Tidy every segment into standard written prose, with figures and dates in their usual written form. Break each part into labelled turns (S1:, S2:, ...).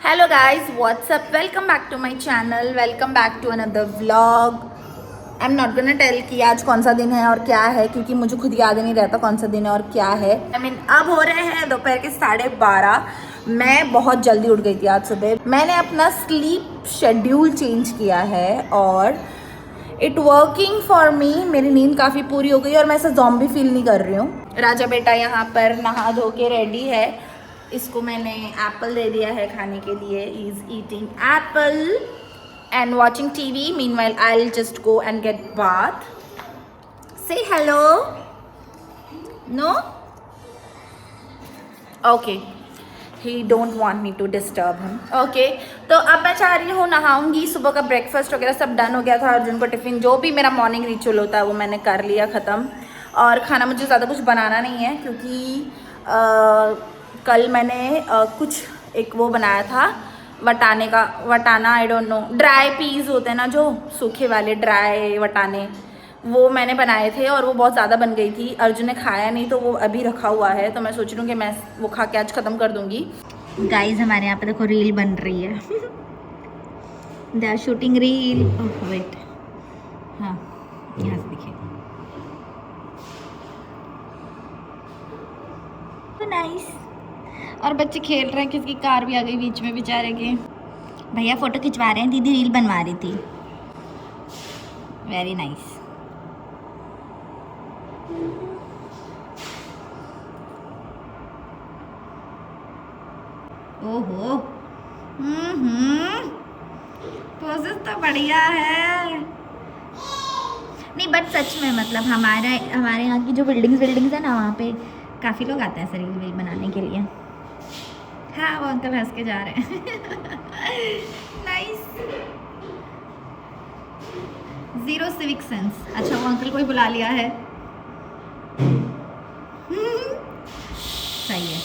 S1: Hello guys, what's up? Welcome back to my channel. Welcome back to another vlog. I'm not gonna tell कि आज कौन सा दिन है और क्या है, क्योंकि मुझे खुद याद नहीं रहता कौन सा दिन है और क्या है। अब हो रहे हैं दोपहर के 12:30। मैं बहुत जल्दी उठ गई थी आज सुबह। मैंने अपना स्लीप शेड्यूल चेंज किया है और इट वर्किंग फॉर मी। मेरी नींद काफ़ी पूरी हो गई और मैं ऐसा ज़ॉम्बी फील नहीं कर रही हूँ। राजा बेटा यहाँ पर नहा धो के रेडी है। इसको मैंने एप्पल दे दिया है खाने के लिए। He is eating apple and watching TV. Meanwhile I will just go and get bath. Say hello. No okay, he don't want me to disturb him. Okay, तो अब मैं चाह रही हूँ नहाऊंगी। सुबह का ब्रेकफास्ट वगैरह सब डन हो गया था। अर्जुन को टिफ़िन, जो भी मेरा मॉर्निंग रिचुअल होता है वो मैंने कर लिया ख़त्म। और खाना मुझे ज़्यादा कुछ बनाना नहीं है, क्योंकि कल मैंने कुछ एक वो बनाया था वटाना, I don't know, dry peas होते हैं ना, जो सूखे वाले ड्राई वटाने, वो मैंने बनाए थे और वो बहुत ज़्यादा बन गई थी। अर्जुन ने खाया नहीं तो वो अभी रखा हुआ है, तो मैं सोच रही हूँ कि मैं वो खा के आज ख़त्म कर दूँगी। गाइज हमारे यहाँ पे देखो रील बन रही है। They are shooting reel. Wait, हाँ यहाँ से देखिए। नाइस। और बच्चे खेल रहे हैं। किसकी कार भी आ गई बीच में बेचारे के। भैया फोटो खिंचवा रहे हैं, दीदी रील बनवा रही थी। Very nice. ओहो, पोजेस तो बढ़िया है। नहीं बट सच में, मतलब हमारे यहाँ की जो बिल्डिंग्स है ना, वहाँ पे काफ़ी लोग आते हैं ऐसे रील बनाने के लिए। हाँ, वो अंकल हंस के जा रहे हैं। नाइस। Zero civic sense. अच्छा, वो अंकल को ही बुला लिया है। सही है,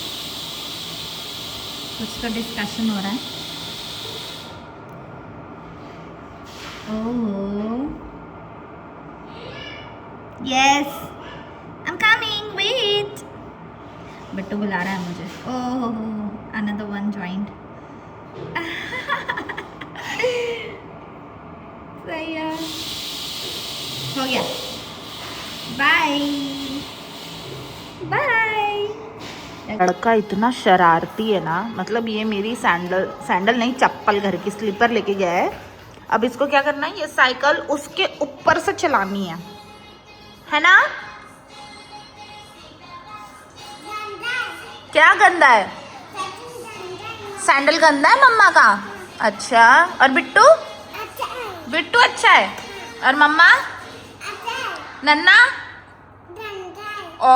S1: कुछ तो डिस्कशन हो रहा है। Oh yes, I am coming, wait. Battu बुला रहा है मुझे। ओह, another one joined. सही है, हो गया। Bye bye. लड़का इतना शरारती है ना, मतलब ये मेरी सैंडल नहीं, चप्पल, घर की स्लीपर लेके गया है। अब इसको क्या करना है, ये साइकिल उसके ऊपर से चलानी है ना? क्या गंदा है? सैंडल गंदा है मम्मा का? अच्छा, और बिट्टू? बिट्टू अच्छा है। और मम्मा? नन्ना? ओ,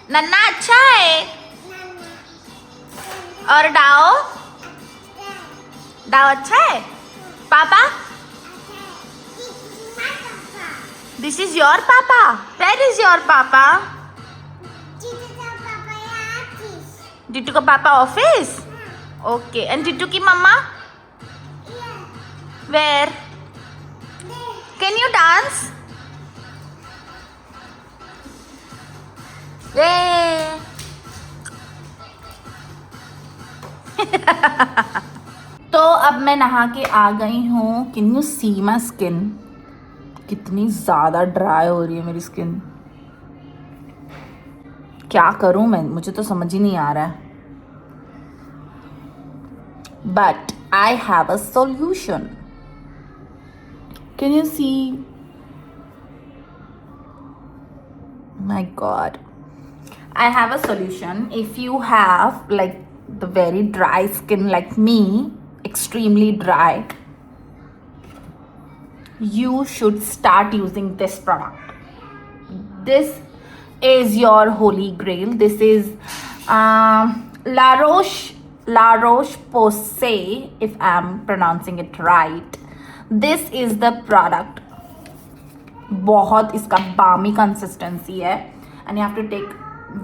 S1: नन्ना अच्छा है। और डाओ? डाओ अच्छा है। पापा? This is your papa? Where is your papa? Tittu का पापा ऑफिस? ओके, एंड टिट्टू की मम्मा? वेयर? Can you dance? तो अब मैं नहा के आ गई हूँ। Can you see my skin? कितनी ज़्यादा ड्राई हो रही है मेरी स्किन। क्या करूँ मैं, मुझे तो समझ ही नहीं आ रहा है। But I have a solution. Can you see? My god, I have a solution. If you have like the very dry skin like me, extremely dry, you should start using this product. This is your holy grail. This is La Roche-Posay, if I'm pronouncing it right. This is the product. बहुत इसका बामी consistency है and you have to take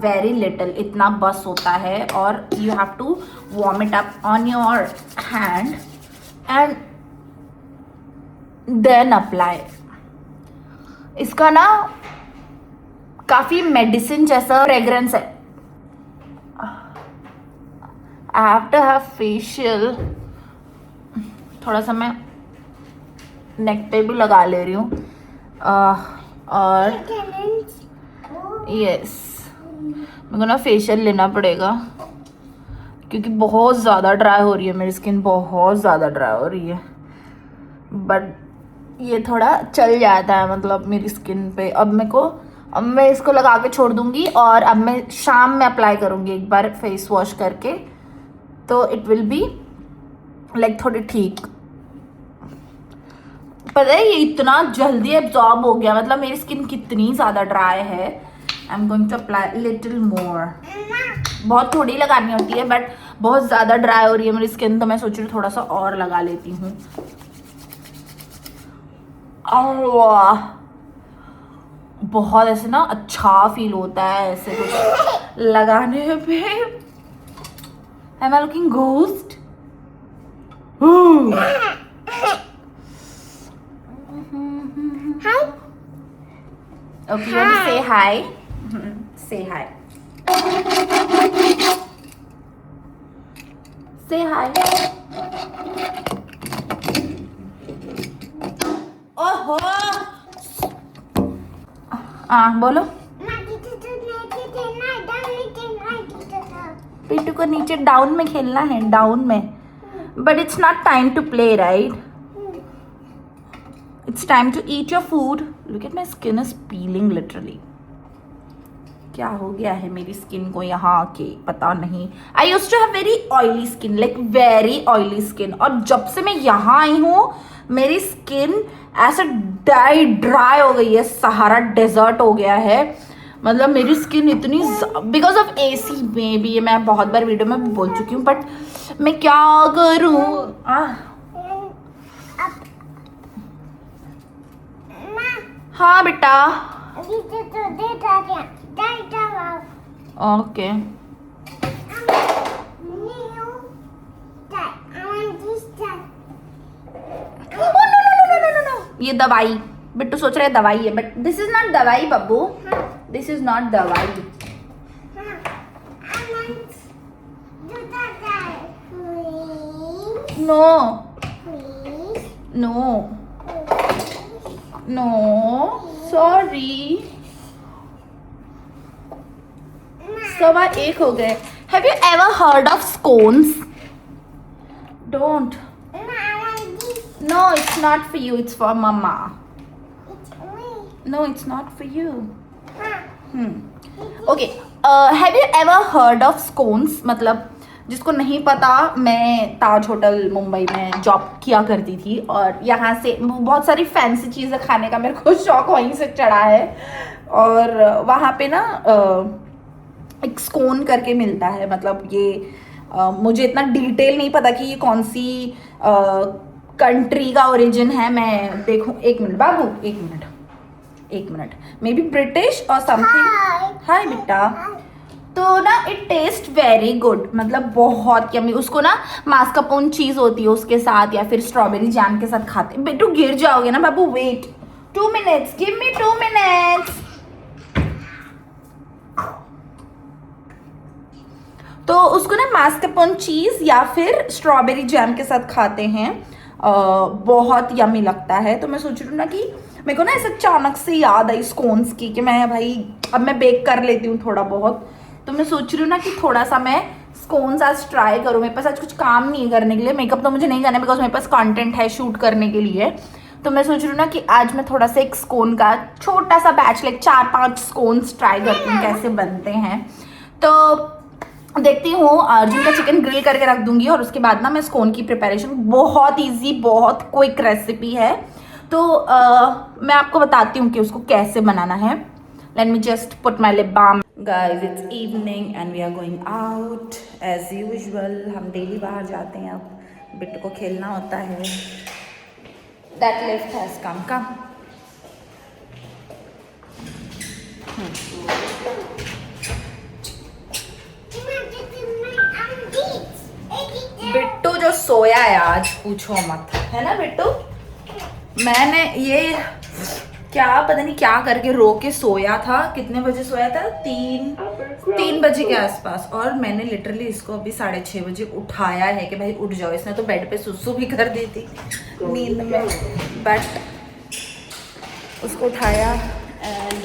S1: very little, इतना बस होता है, और you have to warm it up on your hand and then apply. इसका ना काफ़ी मेडिसिन जैसा फ्रेग्रेंस है। I have to have facial. थोड़ा सा मैं नेक पे भी लगा ले रही हूँ और यस मेरे को ना फेशियल लेना पड़ेगा क्योंकि बहुत ज़्यादा ड्राई हो रही है मेरी स्किन, बहुत ज़्यादा ड्राई हो रही है। बट ये थोड़ा चल जाता है मतलब मेरी स्किन पे। अब मैं इसको लगा के छोड़ दूंगी और अब मैं शाम में अप्लाई करूंगी एक बार फेस वॉश करके, तो इट विल बी लाइक थोड़ी ठीक। पता है ये इतना जल्दी एब्जॉर्ब हो गया, मतलब मेरी स्किन कितनी ज़्यादा ड्राई है। I am going to apply little more. बहुत थोड़ी लगानी होती है बट बहुत ज़्यादा ड्राई हो रही है मेरी स्किन, तो मैं सोच रही हूँ थोड़ा सा और लगा लेती हूँ। बहुत ऐसे ना अच्छा फील होता है ऐसे कुछ लगाने पे। Am I looking ghost?
S2: Hi.
S1: Okay, you want to say hi? Say hi. Say hi. ओहो बोलो। पिट्टू को नीचे डाउन में खेलना है, डाउन में। But it's not time to play right, it's time to eat your food. Look at my skin is peeling literally. क्या हो गया है मेरी स्किन को यहाँ आके पता नहीं। I used to have very oily skin, like very oily skin, और जब से मैं यहाँ आई हूँ मेरी स्किन ऐसे ड्राई हो गई है, सहारा डेजर्ट हो गया है। मतलब मेरी स्किन इतनी बिकॉज ऑफ AC में भी, मैं बहुत बार वीडियो में भी बोल चुकी हूँ, बट मैं क्या करूँ। हाँ बेटा ओके ये दवाई बिट्टू सोच रहे दवाई है, बट दिस इज नॉट दवाई बब्बू, दिस इज नॉट दवाई। No no no sorry. 1:15 हो गए। Have you ever heard of scones? Don't. No, it's not for you. It's for mama. No, it's not for you. Okay. Have you ever heard of scones? मतलब जिसको नहीं पता, मैं ताज hotel Mumbai में job किया करती थी और यहाँ से बहुत सारी फैंसी चीज़ें खाने का मेरे को शौक वहीं से चढ़ा है। और वहाँ पे ना एक स्कोन करके मिलता है, मतलब ये मुझे इतना डिटेल नहीं पता कि ये कौन सी कंट्री का ओरिजिन है। मैं देखूं, एक मिनट बाबू, एक मिनट, मे बी ब्रिटिश और समथिंग। हाय बेटा। तो ना इट टेस्ट वेरी गुड, मतलब बहुत यम्मी। उसको ना मास्कापोन चीज़ होती है उसके साथ या फिर स्ट्रॉबेरी जैम के साथ खाते हैं। बेटू गिर जाओगे ना बाबू, wait 2 minutes, give me 2 minutes। तो उसको ना मास्कापोन चीज़ या फिर स्ट्रॉबेरी जैम के साथ खाते हैं, बहुत यम्मी लगता है। तो मैं सोच रही हूँ ना कि मेरे को ना ऐसा अचानक से याद आई स्कोन्स की कि मैं भाई अब मैं बेक कर लेती हूँ थोड़ा बहुत। तो मैं सोच रही हूँ ना कि थोड़ा सा मैं स्कोन्स आज ट्राई करूँ। मेरे पास आज कुछ काम नहीं है करने के लिए, मेकअप तो मुझे नहीं करना बिकॉज मेरे पास कंटेंट है शूट करने के लिए। तो मैं सोच रही हूँ ना कि आज मैं थोड़ा सा एक स्कोन का छोटा सा बैच, लाइक 4-5 स्कोन्स ट्राई करती हूँ कैसे बनते हैं। तो देखती हूँ, अर्जुन का चिकन ग्रिल करके रख दूंगी और उसके बाद ना मैं स्कोन की प्रिपरेशन, बहुत इजी बहुत क्विक रेसिपी है, तो मैं आपको बताती हूँ कि उसको कैसे बनाना है। Let me just put my lip balm. Guys it's evening and we are going out as usual. हम डेली बाहर जाते हैं, अब बिट्टू को खेलना होता है। That lift has come. Bittu जो सोया है आज पूछो मत, है ना बिट्टू। मैंने ये क्या पता नहीं क्या करके रो के सोया था। कितने बजे सोया था? 3 बजे के आसपास। और मैंने लिटरली इसको अभी 6:30 बजे उठाया है कि भाई उठ जाओ। इसने तो बेड पे सुसु भी कर दी थी नींद में, बट उसको उठाया एंड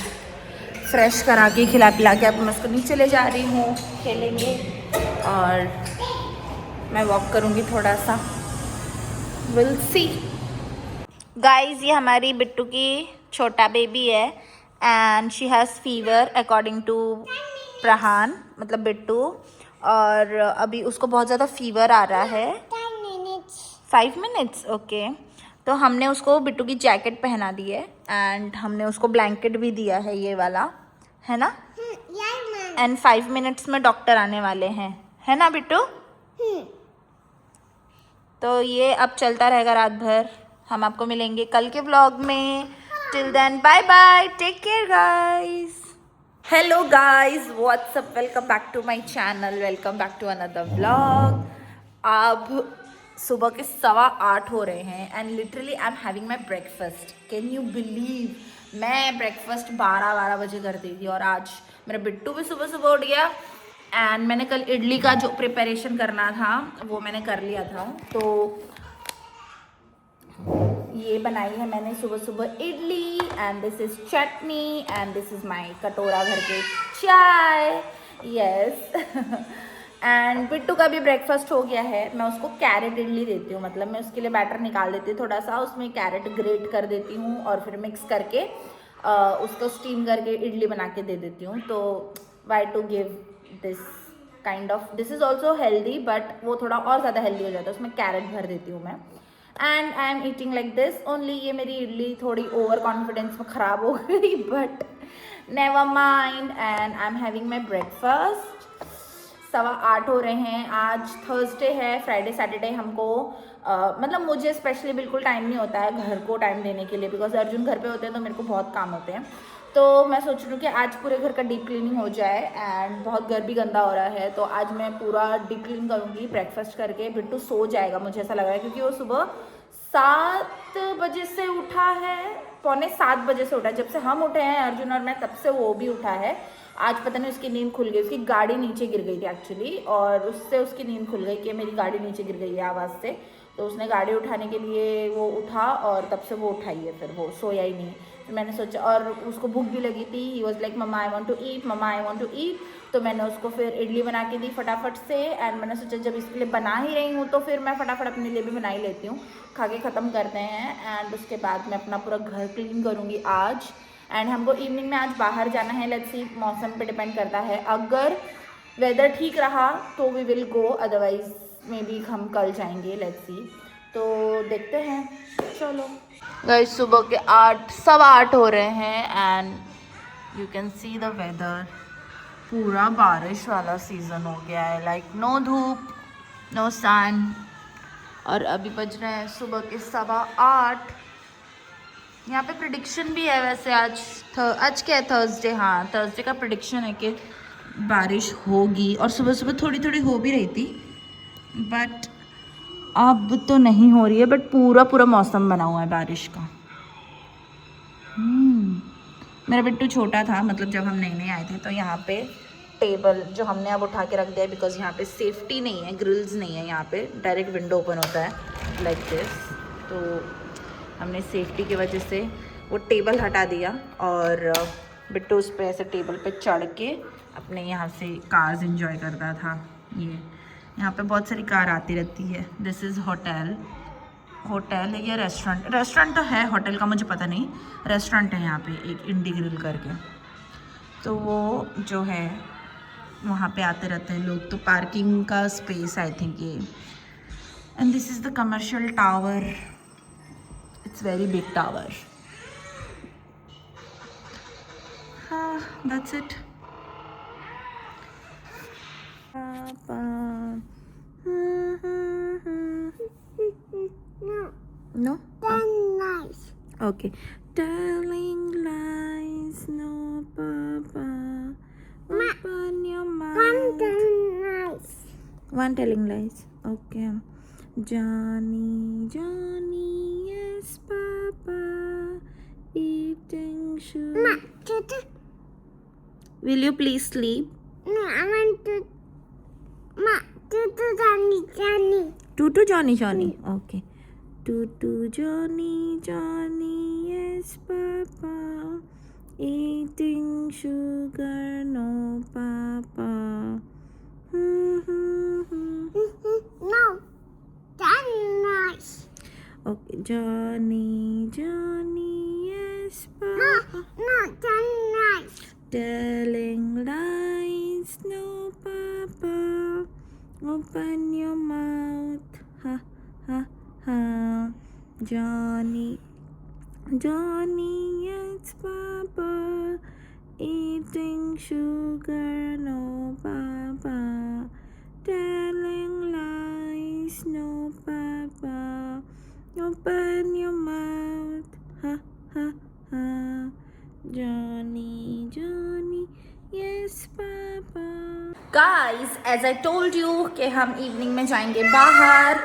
S1: फ्रेश करा के खिला पिला के अब मैं उसको नीचे ले जा रही हूँ, खेलेंगे और मैं वॉक करूँगी थोड़ा सा। Will see. गाइज ये हमारी बिट्टू की छोटा बेबी है and she has fever according to Prahan, मतलब बिट्टू। और अभी उसको बहुत ज़्यादा फीवर आ रहा है।
S2: 10 minutes.
S1: 5 minutes, okay. तो हमने उसको बिट्टू की जैकेट पहना दी है एंड हमने उसको ब्लैंकेट भी दिया है, ये वाला है ना।
S2: Yeah, mom.
S1: एंड 5 मिनट्स में डॉक्टर आने वाले हैं, है ना बिट्टू। तो ये अब चलता रहेगा रात भर। हम आपको मिलेंगे कल के व्लॉग में। Till then bye bye, take care guys. Hello guys, what's up, welcome back to my channel, welcome back to another vlog. अब सुबह के 8:15 हो रहे हैं and literally I am having my breakfast. Can you believe, मैं breakfast 12 बजे करती थी और आज मेरा बिट्टू भी सुबह सुबह उठ गया एंड मैंने कल इडली का जो प्रिपरेशन करना था वो मैंने कर लिया था। तो ये बनाई है मैंने सुबह सुबह idli and this is chutney and this is my कटोरा भर के चाय। यस एंड बिट्टू का भी ब्रेकफास्ट हो गया है। मैं उसको कैरेट इडली देती हूँ, मतलब मैं उसके लिए बैटर निकाल देती हूँ थोड़ा सा, उसमें कैरेट ग्रेट कर देती हूँ और फिर मिक्स करके उसको स्टीम करके इडली बना के दे देती हूँ। तो why to give this kind of, this is also healthy but वो थोड़ा और ज़्यादा हेल्दी हो जाता है, उसमें कैरेट भर देती हूँ मैं। And I am eating like this only. ये मेरी इडली थोड़ी ओवर कॉन्फिडेंस में ख़राब हो गई but never mind. And I am having my breakfast. 8:15 हो रहे हैं। आज थर्सडे है, फ्राइडे सैटरडे हमको मतलब मुझे स्पेशली बिल्कुल टाइम नहीं होता है घर को टाइम देने के लिए, बिकॉज अर्जुन घर पे होते हैं तो मेरे को बहुत काम होते हैं। तो मैं सोच रही हूँ कि आज पूरे घर का डीप क्लीनिंग हो जाए एंड बहुत घर भी गंदा हो रहा है, तो आज मैं पूरा डीप क्लीन करूँगी ब्रेकफास्ट करके। बिट्टू सो जाएगा मुझे ऐसा लग रहा है, क्योंकि वो सुबह 7 बजे से उठा है, 6:45 बजे से उठा है। जब से हम उठे हैं अर्जुन और मैं तब से वो भी उठा है। आज पता नहीं उसकी नींद खुल गई, उसकी गाड़ी नीचे गिर गई थी एक्चुअली, और उससे उसकी नींद खुल गई कि मेरी गाड़ी नीचे गिर गई है आवाज़ से। तो उसने गाड़ी उठाने के लिए वो उठा और तब से वो उठाई है, फिर वो सोया ही नहीं। तो मैंने सोचा, और उसको भूख भी लगी थी, he was like mamma I want to eat, mamma I want to eat. तो मैंने उसको फिर इडली बना के दी फटाफट से एंड मैंने सोचा जब इसके लिए बना ही रही हूँ तो फिर मैं फटाफट अपने लिए भी बना ही लेती हूँ, खा के ख़त्म करते हैं। एंड उसके बाद मैं अपना पूरा घर क्लीन करूँगी आज। एंड हमको इवनिंग में आज बाहर जाना है, लेट्स सी, मौसम पे डिपेंड करता है। अगर वेदर ठीक रहा तो we will go, otherwise maybe हम कल जाएंगे, लेट्स सी। तो देखते हैं, चलो। गाइस सुबह के 8:15 हो रहे हैं and you can see the weather, पूरा बारिश वाला सीज़न हो गया है, लाइक नो धूप नो सन। और अभी बज रहे हैं सुबह के 8:15। यहाँ पे प्रिडिक्शन भी है वैसे आज क्या है, थर्सडे। हाँ, थर्सडे का प्रिडिक्शन है कि बारिश होगी, और सुबह सुबह थोड़ी थोड़ी हो भी रही थी बट अब तो नहीं हो रही है। बट पूरा मौसम बना हुआ है बारिश का। मेरा बिट्टू छोटा था, मतलब जब हम नए आए थे तो यहाँ पे टेबल जो हमने अब उठा के रख दिया है, बिकॉज यहाँ पे सेफ्टी नहीं है, ग्रिल्स नहीं है, यहाँ पे डायरेक्ट विंडो ओपन होता है लाइक दिस। तो हमने सेफ्टी की वजह से वो टेबल हटा दिया और बिट्टू उस पर ऐसे टेबल पे चढ़ के अपने यहाँ से कार्स एंजॉय करता था। ये यहाँ पे बहुत सारी कार आती रहती है। दिस इज़ होटल है या रेस्टोरेंट तो है, होटल का मुझे पता नहीं। रेस्टोरेंट है यहाँ पे एक इंडी ग्रिल करके, तो वो जो है वहाँ पे आते रहते हैं लोग। तो पार्किंग का स्पेस आई थिंक ये। And this is the commercial tower, it's very big tower. हाँ, that's it.
S2: No.
S1: No?
S2: Then nice.
S1: Okay. Telling lies, no, Papa. Open your mouth.
S2: Nice.
S1: One telling lies. Okay. Johnny, yes, Papa. eating
S2: Ma,
S1: sugar.
S2: tutu.
S1: Will you please sleep?
S2: No, I want to. Ma, tutu, Johnny, Johnny.
S1: Tutu Johnny Johnny. Okay. Tutu Johnny Johnny, yes Papa. Eating sugar, no Papa.
S2: No, that's nice.
S1: Okay, Johnny Johnny, yes
S2: No,
S1: Papa.
S2: no, that's nice.
S1: Telling lies, no Papa. Open your mouth, ha ha ha. Johnny, Johnny, yes Papa. Eating sugar, no Papa. Telling lies, no Papa. Open your mouth, ha ha ha. Johnny, Johnny, yes Papa. Guys, as I told you कि हम evening में जाएंगे बाहर.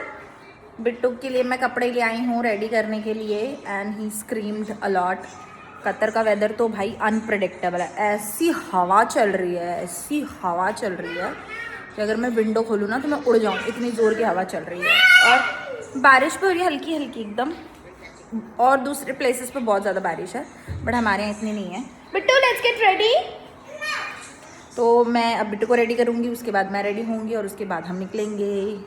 S1: बिट्टू के लिए मैं कपड़े ले आई हूँ रेडी करने के लिए and he screamed a lot. Qatar का वेदर तो भाई अनप्रेडिक्टेबल है. ऐसी हवा चल रही है कि अगर मैं विंडो खोलूँ ना तो मैं उड़ जाऊँ, इतनी ज़ोर की हवा चल रही है. और बारिश भी हो रही है हल्की हल्की एकदम. और दूसरे प्लेसेस पे बहुत ज़्यादा बारिश है बट हमारे यहाँ इतनी नहीं है. Bittu let's get ready. तो मैं अब बिट्टू को रेडी करूँगी, उसके बाद मैं रेडी होंगी और उसके बाद हम निकलेंगे.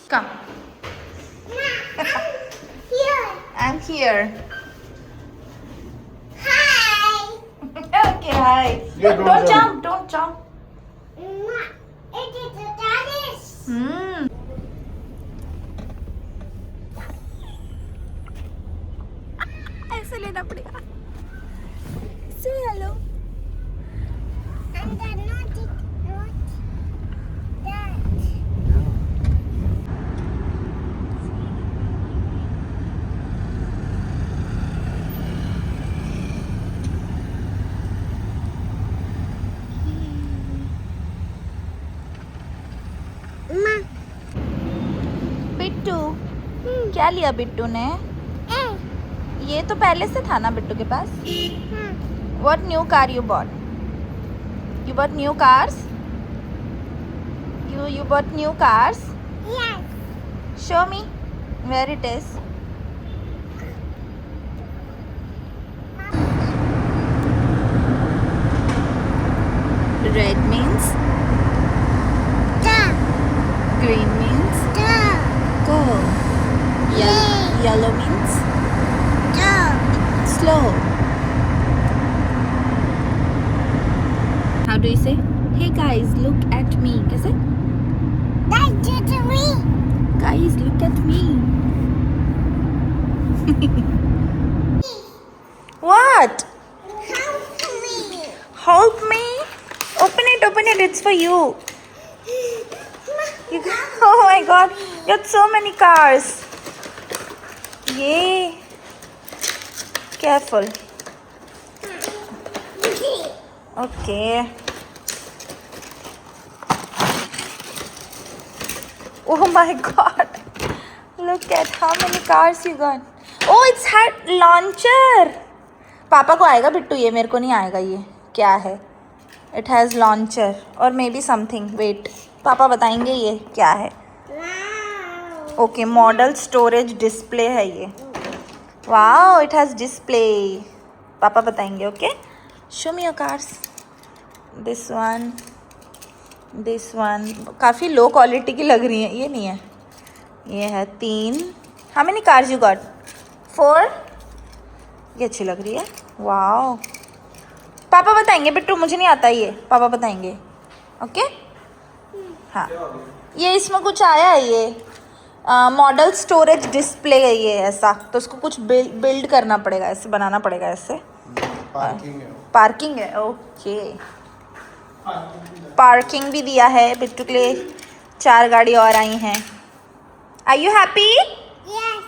S1: Come.
S2: Here.
S1: I'm here.
S2: Hi.
S1: Okay, hi.
S3: Yeah,
S1: Don't jump, don't jump.
S2: Ma, it is the daddy's.
S1: ऐसे लेना पड़ेगा. Say hello.
S2: And then not that. Ma,
S1: Bittu क्या लिया बिट्टू ने?
S2: eh,
S1: ये तो पहले से था ना बिट्टू के पास.
S2: huh.
S1: What new car you bought? You bought new cars? You bought new cars?
S2: Yes.
S1: Show me where it is. Red means
S2: Da,
S1: green means
S2: da,
S1: go.
S2: Yay.
S1: Yellow means
S2: da.
S1: slow. How do you say? Hey guys, look at me. कैसे?
S2: That's just me.
S1: Guys, look at me. What?
S2: Help me.
S1: Help me? Open it. It's for you. You oh my god, you have so many cars. Yay. Careful. Okay. Oh my god. Look at how many cars you got. Oh, it's had launcher. पापा को आएगा बिट्टू, ये मेरे को नहीं आएगा. ये क्या है? It has launcher or maybe something. Wait, पापा बताएंगे ये क्या है.
S2: Wow.
S1: Okay, model storage display है ये. Wow, it has display. पापा बताएंगे. Okay, show me your cars. This one काफ़ी लो क्वालिटी की लग रही है. ये नहीं है, ये है 3. How many cars you got? 4. ये अच्छी लग रही है. वाओ, पापा बताएंगे बिट्टू, मुझे नहीं आता ये. पापा बताएंगे. ओके. हाँ, ये इसमें कुछ आया है. ये मॉडल स्टोरेज डिस्प्ले है ये ऐसा. तो उसको कुछ बिल्ड करना पड़ेगा, ऐसे बनाना पड़ेगा. ऐसे पार्किंग है. ओके, पार्किंग भी दिया है बिट्टू के लिए. 4 गाड़ी और आई हैं. Are you happy?
S2: Yes.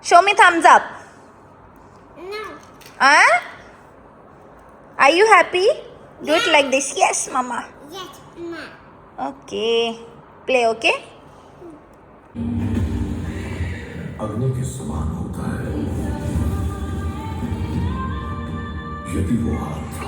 S1: Show me thumbs up.
S2: No.
S1: Are you happy? Do it like this. Yes, mama.
S2: Yes, ma.
S1: Okay. Play, okay?
S3: अग्नि के समान होता है यदि वो हाथ